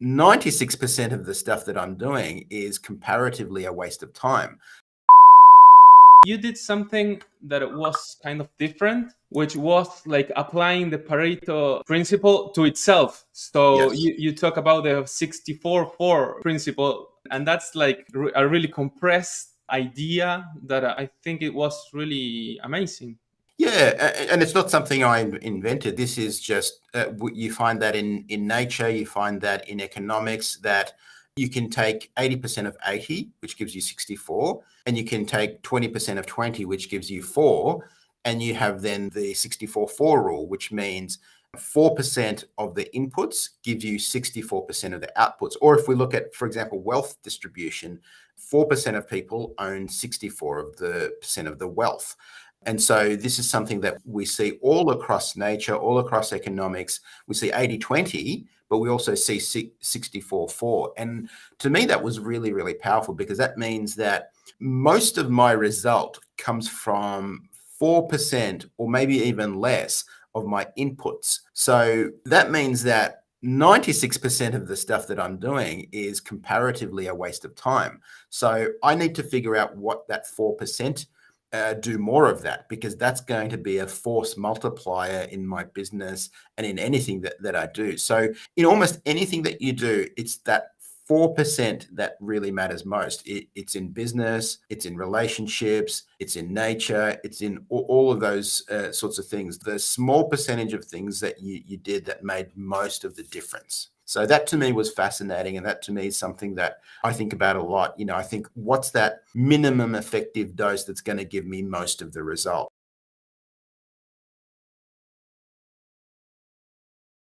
96% of the stuff that I'm doing is comparatively a waste of time. You did something that was kind of different, which was like applying the Pareto principle to itself. So Yes. you talk about the 64-4 principle, and that's like a really compressed idea that I think it was really amazing. Yeah, and it's not something I invented. This is just, you find that in nature, you find that in economics, that you can take 80% of 80, which gives you 64, and you can take 20% of 20, which gives you 4, and you have then the 64-4 rule, which means 4% of the inputs give you 64% of the outputs. Or if we look at, for example, wealth distribution, 4% of people own 64 of the percent of the wealth. And so this is something that we see all across nature, all across economics. We see 80-20, but we also see 64-4. And to me, that was really, really powerful, because that means that most of my result comes from 4% or maybe even less of my inputs. So that means that 96% of the stuff that I'm doing is comparatively a waste of time. So I need to figure out what that 4% do more of that, because that's going to be a force multiplier in my business and in anything that I do. So in almost anything that you do, it's that 4% that really matters most. It's in business, it's in relationships, it's in nature, it's in all of those sorts of things. The small percentage of things that you did that made most of the difference. So that to me was fascinating. And that to me is something that I think about a lot. I think, what's that minimum effective dose that's going to give me most of the result?